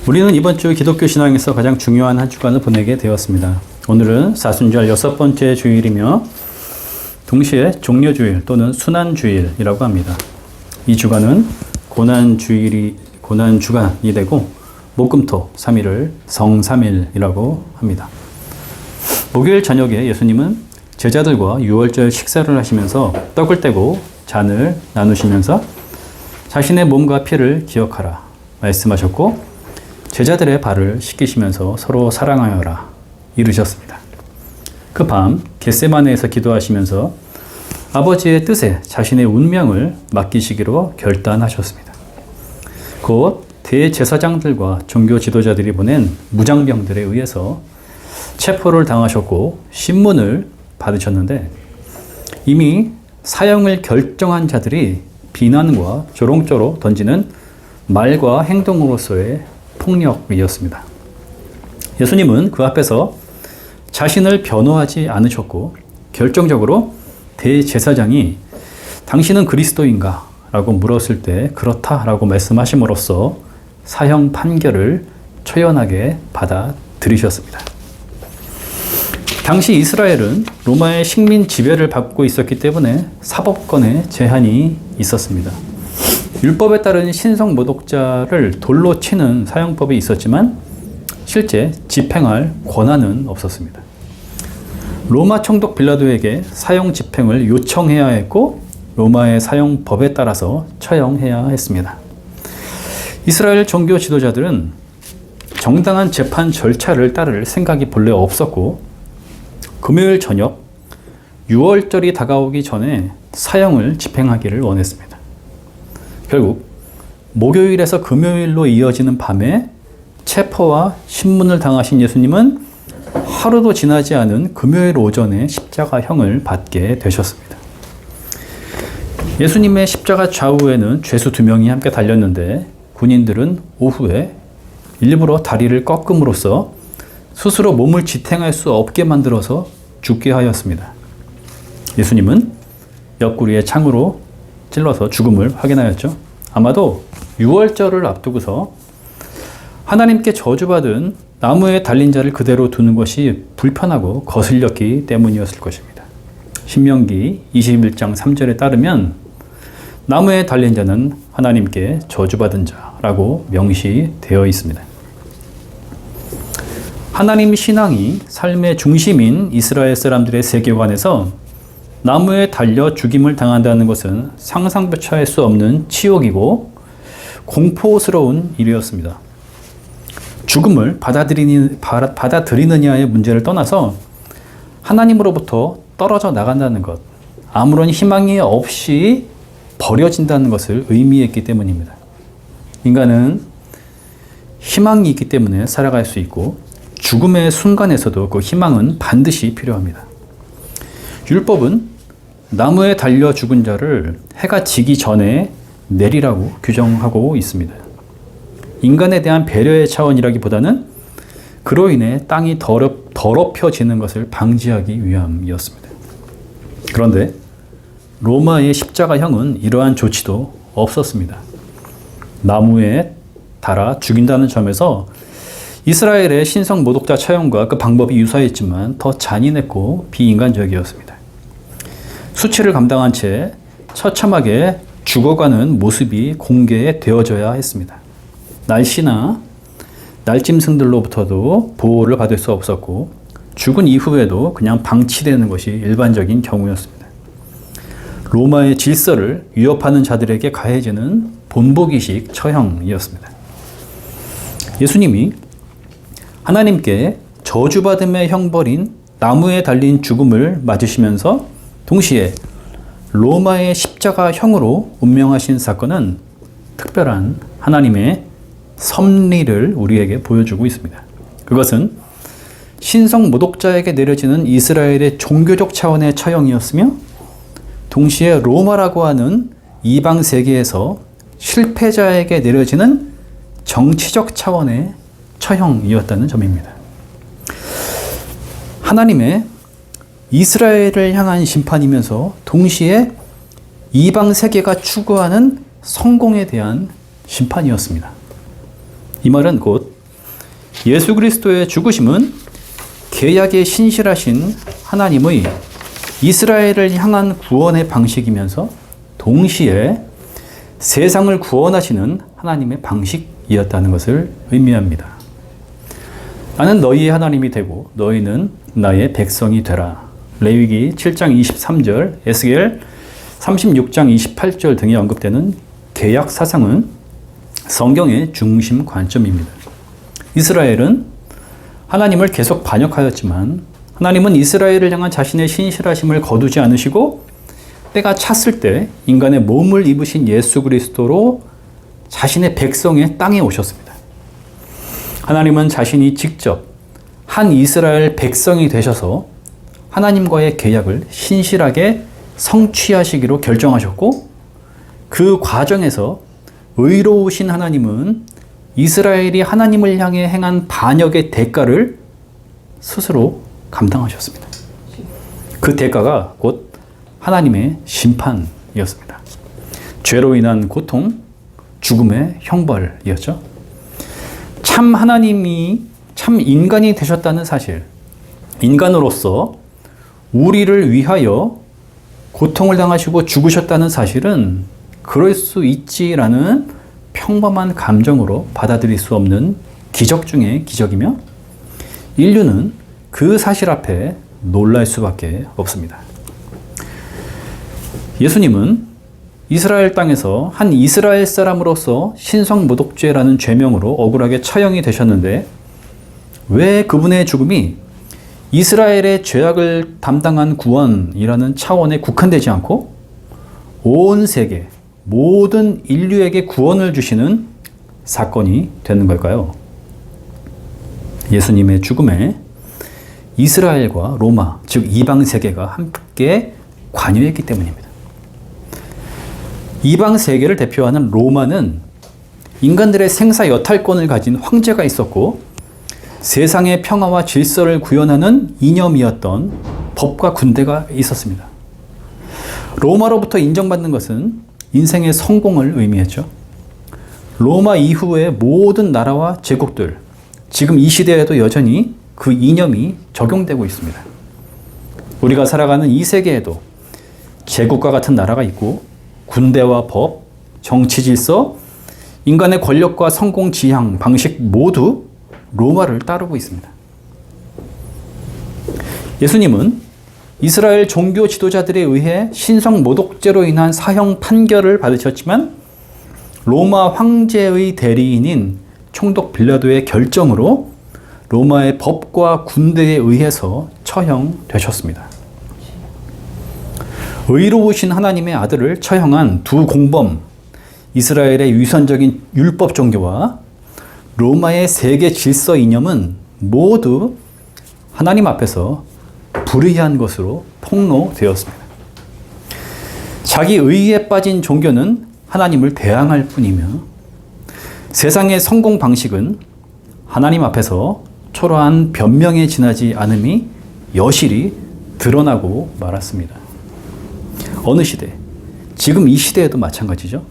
우리는 이번 주 기독교 신앙에서 가장 중요한 한 주간을 보내게 되었습니다. 오늘은 사순절 6번째 주일이며 동시에 종려주일 또는 순환주일이라고 합니다. 이 주간은 고난주간이 되고 목금토 3일을 성삼일이라고 합니다. 목요일 저녁에 예수님은 제자들과 유월절 식사를 하시면서 떡을 떼고 잔을 나누시면서 자신의 몸과 피를 기억하라 말씀하셨고 제자들의 발을 씻기시면서 서로 사랑하여라 이르셨습니다. 그 밤 겟세마네에서 기도하시면서 아버지의 뜻에 자신의 운명을 맡기시기로 결단하셨습니다. 곧 대제사장들과 종교 지도자들이 보낸 무장병들에 의해서 체포를 당하셨고 신문을 받으셨는데 이미 사형을 결정한 자들이 비난과 조롱조로 던지는 말과 행동으로서의 폭력이었습니다. 예수님은 그 앞에서 자신을 변호하지 않으셨고 결정적으로 대제사장이 당신은 그리스도인가? 라고 물었을 때 그렇다라고 말씀하심으로써 사형 판결을 초연하게 받아들이셨습니다. 당시 이스라엘은 로마의 식민 지배를 받고 있었기 때문에 사법권에 제한이 있었습니다. 율법에 따른 신성 모독자를 돌로 치는 사형법이 있었지만 실제 집행할 권한은 없었습니다. 로마 총독 빌라도에게 사형 집행을 요청해야 했고 로마의 사형법에 따라서 처형해야 했습니다. 이스라엘 종교 지도자들은 정당한 재판 절차를 따를 생각이 본래 없었고 금요일 저녁 유월절이 다가오기 전에 사형을 집행하기를 원했습니다. 결국 목요일에서 금요일로 이어지는 밤에 체포와 신문을 당하신 예수님은 하루도 지나지 않은 금요일 오전에 십자가형을 받게 되셨습니다. 예수님의 십자가 좌우에는 죄수 2명이 함께 달렸는데 군인들은 오후에 일부러 다리를 꺾음으로써 스스로 몸을 지탱할 수 없게 만들어서 죽게 하였습니다. 예수님은 옆구리에 창으로 찔러서 죽음을 확인하였죠. 아마도 유월절을 앞두고서 하나님께 저주받은 나무에 달린 자를 그대로 두는 것이 불편하고 거슬렸기 때문이었을 것입니다. 신명기 21장 3절에 따르면 나무에 달린 자는 하나님께 저주받은 자라고 명시되어 있습니다. 하나님 신앙이 삶의 중심인 이스라엘 사람들의 세계관에서 나무에 달려 죽임을 당한다는 것은 상상조차 할 수 없는 치욕이고 공포스러운 일이었습니다. 죽음을 받아들이느냐의 문제를 떠나서 하나님으로부터 떨어져 나간다는 것, 아무런 희망이 없이 버려진다는 것을 의미했기 때문입니다. 인간은 희망이 있기 때문에 살아갈 수 있고 죽음의 순간에서도 그 희망은 반드시 필요합니다. 율법은 나무에 달려 죽은 자를 해가 지기 전에 내리라고 규정하고 있습니다. 인간에 대한 배려의 차원이라기보다는 그로 인해 땅이 더럽혀지는 것을 방지하기 위함이었습니다. 그런데 로마의 십자가형은 이러한 조치도 없었습니다. 나무에 달아 죽인다는 점에서 이스라엘의 신성 모독자 처형과 그 방법이 유사했지만 더 잔인했고 비인간적이었습니다. 수치를 감당한 채 처참하게 죽어가는 모습이 공개되어져야 했습니다. 날씨나 날짐승들로부터도 보호를 받을 수 없었고 죽은 이후에도 그냥 방치되는 것이 일반적인 경우였습니다. 로마의 질서를 위협하는 자들에게 가해지는 본보기식 처형이었습니다. 예수님이 하나님께 저주받음의 형벌인 나무에 달린 죽음을 맞으시면서 동시에 로마의 십자가형으로 운명하신 사건은 특별한 하나님의 섭리를 우리에게 보여주고 있습니다. 그것은 신성 모독자에게 내려지는 이스라엘의 종교적 차원의 처형이었으며 동시에 로마라고 하는 이방 세계에서 실패자에게 내려지는 정치적 차원의 처형이었다는 점입니다. 하나님의 이스라엘을 향한 심판이면서 동시에 이방 세계가 추구하는 성공에 대한 심판이었습니다. 이 말은 곧 예수 그리스도의 죽으심은 계약에 신실하신 하나님의 이스라엘을 향한 구원의 방식이면서 동시에 세상을 구원하시는 하나님의 방식이었다는 것을 의미합니다. 나는 너희의 하나님이 되고 너희는 나의 백성이 되라. 레위기 7장 23절, 에스겔 36장 28절 등에 언급되는 계약 사상은 성경의 중심 관점입니다. 이스라엘은 하나님을 계속 반역하였지만 하나님은 이스라엘을 향한 자신의 신실하심을 거두지 않으시고 때가 찼을 때 인간의 몸을 입으신 예수 그리스도로 자신의 백성의 땅에 오셨습니다. 하나님은 자신이 직접 한 이스라엘 백성이 되셔서 하나님과의 계약을 신실하게 성취하시기로 결정하셨고, 그 과정에서 의로우신 하나님은 이스라엘이 하나님을 향해 행한 반역의 대가를 스스로 감당하셨습니다. 그 대가가 곧 하나님의 심판이었습니다. 죄로 인한 고통, 죽음의 형벌이었죠. 참 하나님이 참 인간이 되셨다는 사실, 인간으로서 우리를 위하여 고통을 당하시고 죽으셨다는 사실은 그럴 수 있지라는 평범한 감정으로 받아들일 수 없는 기적 중의 기적이며, 인류는 그 사실 앞에 놀랄 수밖에 없습니다. 예수님은 이스라엘 땅에서 한 이스라엘 사람으로서 신성모독죄라는 죄명으로 억울하게 처형이 되셨는데, 왜 그분의 죽음이 이스라엘의 죄악을 담당한 구원이라는 차원에 국한되지 않고 온 세계 모든 인류에게 구원을 주시는 사건이 되는 걸까요? 예수님의 죽음에 이스라엘과 로마, 즉 이방 세계가 함께 관여했기 때문입니다. 이방 세계를 대표하는 로마는 인간들의 생사 여탈권을 가진 황제가 있었고, 세상의 평화와 질서를 구현하는 이념이었던 법과 군대가 있었습니다. 로마로부터 인정받는 것은 인생의 성공을 의미했죠. 로마 이후의 모든 나라와 제국들, 지금 이 시대에도 여전히 그 이념이 적용되고 있습니다. 우리가 살아가는 이 세계에도 제국과 같은 나라가 있고, 군대와 법, 정치 질서, 인간의 권력과 성공 지향 방식 모두 로마를 따르고 있습니다. 예수님은 이스라엘 종교 지도자들에 의해 신성 모독죄로 인한 사형 판결을 받으셨지만, 로마 황제의 대리인인 총독 빌라도의 결정으로 로마의 법과 군대에 의해서 처형되셨습니다. 의로우신 하나님의 아들을 처형한 두 공범, 이스라엘의 위선적인 율법 종교와 로마의 세계 질서 이념은 모두 하나님 앞에서 불의한 것으로 폭로되었습니다. 자기 의에 빠진 종교는 하나님을 대항할 뿐이며, 세상의 성공 방식은 하나님 앞에서 초라한 변명에 지나지 않음이 여실히 드러나고 말았습니다. 어느 시대, 지금 이 시대에도 마찬가지죠.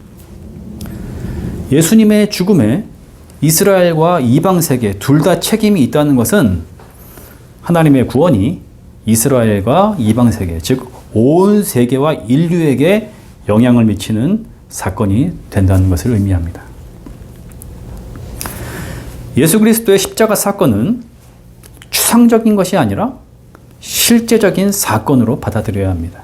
예수님의 죽음에 이스라엘과 이방 세계 둘 다 책임이 있다는 것은 하나님의 구원이 이스라엘과 이방 세계, 즉 온 세계와 인류에게 영향을 미치는 사건이 된다는 것을 의미합니다. 예수 그리스도의 십자가 사건은 추상적인 것이 아니라 실제적인 사건으로 받아들여야 합니다.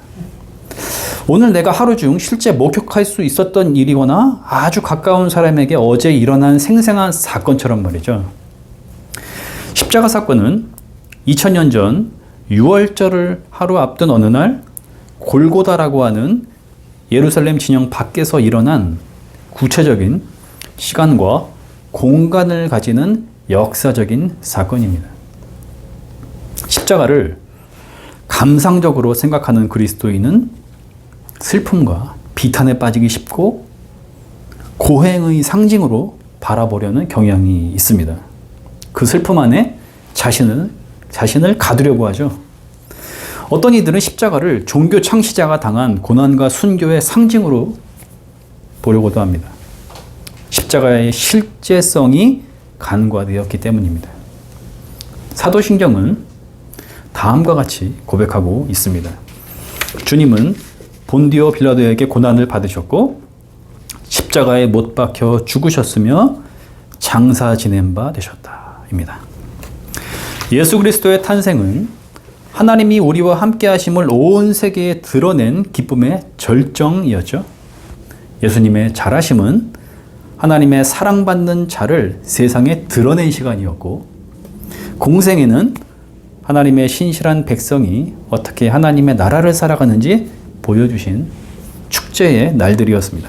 오늘 내가 하루 중 실제 목격할 수 있었던 일이거나 아주 가까운 사람에게 어제 일어난 생생한 사건처럼 말이죠. 십자가 사건은 2000년 전 6월절을 하루 앞둔 어느 날 골고다라고 하는 예루살렘 진영 밖에서 일어난 구체적인 시간과 공간을 가지는 역사적인 사건입니다. 십자가를 감상적으로 생각하는 그리스도인은 슬픔과 비탄에 빠지기 쉽고 고행의 상징으로 바라보려는 경향이 있습니다. 그 슬픔 안에 자신을 가두려고 하죠. 어떤 이들은 십자가를 종교 창시자가 당한 고난과 순교의 상징으로 보려고도 합니다. 십자가의 실제성이 간과되었기 때문입니다. 사도신경은 다음과 같이 고백하고 있습니다. 주님은 본디오 빌라도에게 고난을 받으셨고 십자가에 못 박혀 죽으셨으며 장사 지낸 바 되셨다. 입니다. 예수 그리스도의 탄생은 하나님이 우리와 함께 하심을 온 세계에 드러낸 기쁨의 절정이었죠. 예수님의 자라심은 하나님의 사랑받는 자를 세상에 드러낸 시간이었고, 공생애는 하나님의 신실한 백성이 어떻게 하나님의 나라를 살아가는지 보여주신 축제의 날들이었습니다.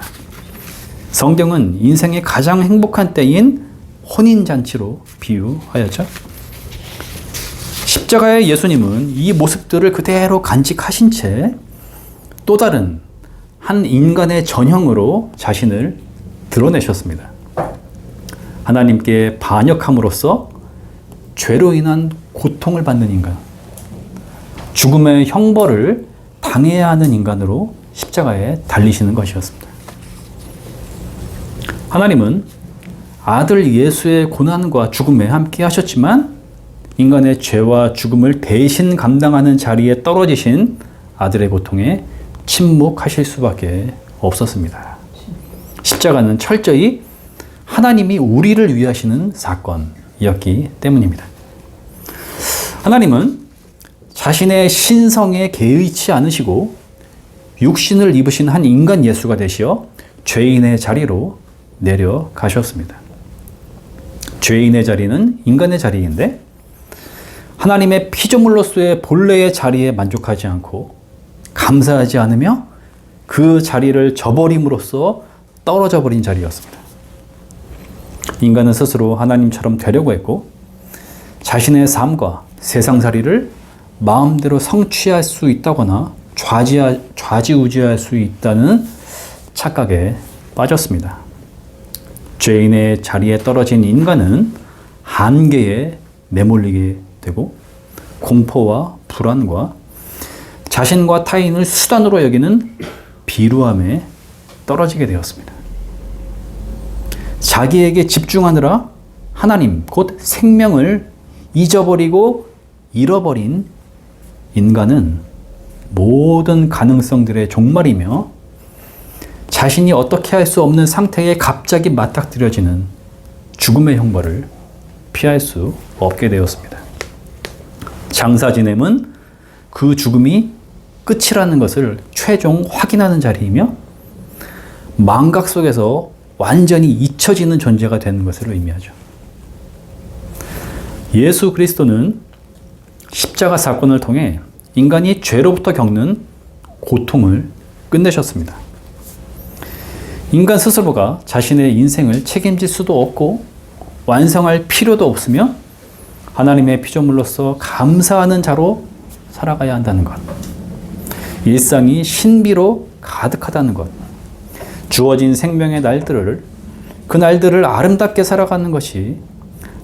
성경은 인생의 가장 행복한 때인 혼인잔치로 비유하였죠. 십자가의 예수님은 이 모습들을 그대로 간직하신 채 또 다른 한 인간의 전형으로 자신을 드러내셨습니다. 하나님께 반역함으로써 죄로 인한 고통을 받는 인간, 죽음의 형벌을 당해야 하는 인간으로 십자가에 달리시는 것이었습니다. 하나님은 아들 예수의 고난과 죽음에 함께 하셨지만 인간의 죄와 죽음을 대신 감당하는 자리에 떨어지신 아들의 고통에 침묵하실 수밖에 없었습니다. 십자가는 철저히 하나님이 우리를 위하시는 사건이었기 때문입니다. 하나님은 자신의 신성에 개의치 않으시고 육신을 입으신 한 인간 예수가 되시어 죄인의 자리로 내려가셨습니다. 죄인의 자리는 인간의 자리인데 하나님의 피조물로서의 본래의 자리에 만족하지 않고 감사하지 않으며 그 자리를 저버림으로써 떨어져 버린 자리였습니다. 인간은 스스로 하나님처럼 되려고 했고 자신의 삶과 세상살이를 마음대로 성취할 수 있다거나 좌지우지할 수 있다는 착각에 빠졌습니다. 죄인의 자리에 떨어진 인간은 한계에 내몰리게 되고 공포와 불안과 자신과 타인을 수단으로 여기는 비루함에 떨어지게 되었습니다. 자기에게 집중하느라 하나님, 곧 생명을 잊어버리고 잃어버린 인간은 모든 가능성들의 종말이며 자신이 어떻게 할 수 없는 상태에 갑자기 맞닥뜨려지는 죽음의 형벌을 피할 수 없게 되었습니다. 장사 지냄은 그 죽음이 끝이라는 것을 최종 확인하는 자리이며 망각 속에서 완전히 잊혀지는 존재가 되는 것을 의미하죠. 예수 그리스도는 십자가 사건을 통해 인간이 죄로부터 겪는 고통을 끝내셨습니다. 인간 스스로가 자신의 인생을 책임질 수도 없고 완성할 필요도 없으며 하나님의 피조물로서 감사하는 자로 살아가야 한다는 것. 일상이 신비로 가득하다는 것. 주어진 생명의 날들을, 그 날들을 아름답게 살아가는 것이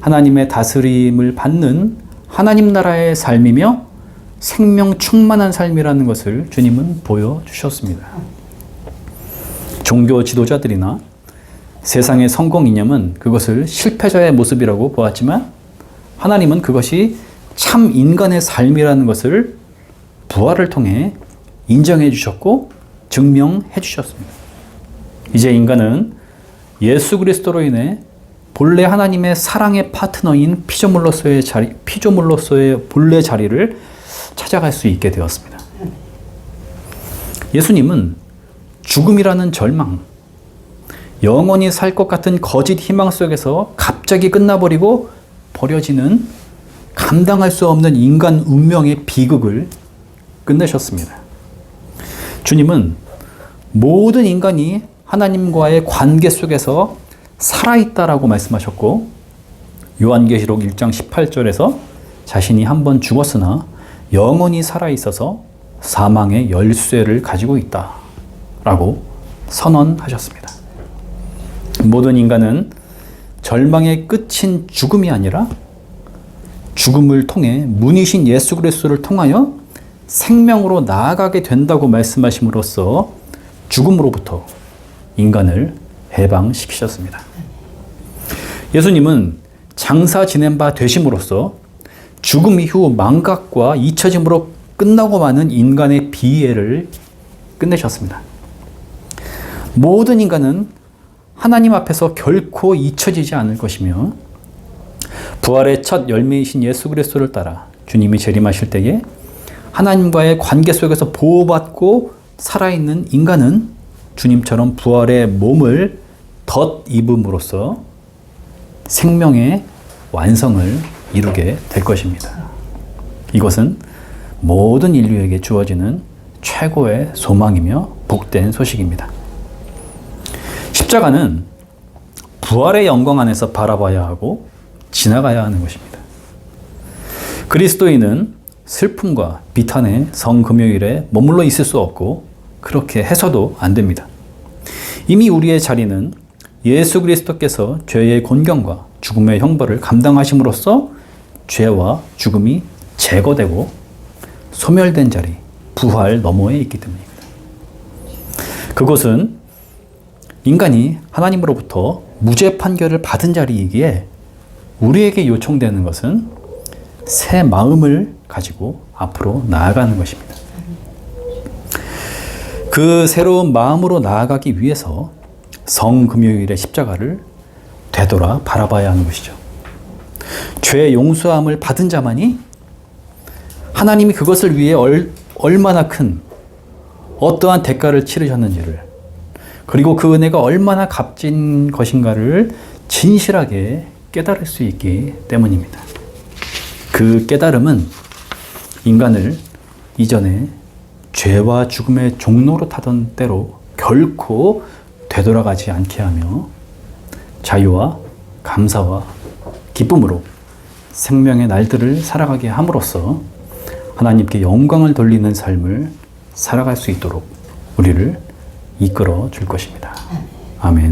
하나님의 다스림을 받는 하나님 나라의 삶이며 생명 충만한 삶이라는 것을 주님은 보여주셨습니다. 종교 지도자들이나 세상의 성공 이념은 그것을 실패자의 모습이라고 보았지만 하나님은 그것이 참 인간의 삶이라는 것을 부활을 통해 인정해 주셨고 증명해 주셨습니다. 이제 인간은 예수 그리스도로 인해 본래 하나님의 사랑의 파트너인 피조물로서의 본래 자리를 찾아갈 수 있게 되었습니다. 예수님은 죽음이라는 절망, 영원히 살 것 같은 거짓 희망 속에서 갑자기 끝나버리고 버려지는 감당할 수 없는 인간 운명의 비극을 끝내셨습니다. 주님은 모든 인간이 하나님과의 관계 속에서 살아있다라고 말씀하셨고 요한계시록 1장 18절에서 자신이 한번 죽었으나 영원히 살아있어서 사망의 열쇠를 가지고 있다라고 선언하셨습니다. 모든 인간은 절망의 끝인 죽음이 아니라 죽음을 통해 문이신 예수 그리스도를 통하여 생명으로 나아가게 된다고 말씀하심으로써 죽음으로부터 인간을 해방시키셨습니다. 예수님은 장사 지낸 바 되심으로써 죽음 이후 망각과 잊혀짐으로 끝나고 마는 인간의 비애를 끝내셨습니다. 모든 인간은 하나님 앞에서 결코 잊혀지지 않을 것이며 부활의 첫 열매이신 예수 그리스도를 따라 주님이 재림하실 때에 하나님과의 관계 속에서 보호받고 살아있는 인간은 주님처럼 부활의 몸을 덧입음으로써 생명의 완성을 이루게 될 것입니다. 이것은 모든 인류에게 주어지는 최고의 소망이며 복된 소식입니다. 십자가는 부활의 영광 안에서 바라봐야 하고 지나가야 하는 것입니다. 그리스도인은 슬픔과 비탄의 성금요일에 머물러 있을 수 없고 그렇게 해서도 안 됩니다. 이미 우리의 자리는 예수 그리스도께서 죄의 곤경과 죽음의 형벌을 감당하심으로써 죄와 죽음이 제거되고 소멸된 자리, 부활 너머에 있기 때문입니다. 그것은 인간이 하나님으로부터 무죄 판결을 받은 자리이기에 우리에게 요청되는 것은 새 마음을 가지고 앞으로 나아가는 것입니다. 그 새로운 마음으로 나아가기 위해서 성금요일의 십자가를 되돌아 바라봐야 하는 것이죠. 죄 용서함을 받은 자만이 하나님이 그것을 위해 얼마나 큰 어떠한 대가를 치르셨는지를 그리고 그 은혜가 얼마나 값진 것인가를 진실하게 깨달을 수 있기 때문입니다. 그 깨달음은 인간을 이전에 죄와 죽음의 종로로 타던 때로 결코 되돌아가지 않게 하며 자유와 감사와 기쁨으로 생명의 날들을 살아가게 함으로써 하나님께 영광을 돌리는 삶을 살아갈 수 있도록 우리를 이끌어 줄 것입니다. 아멘.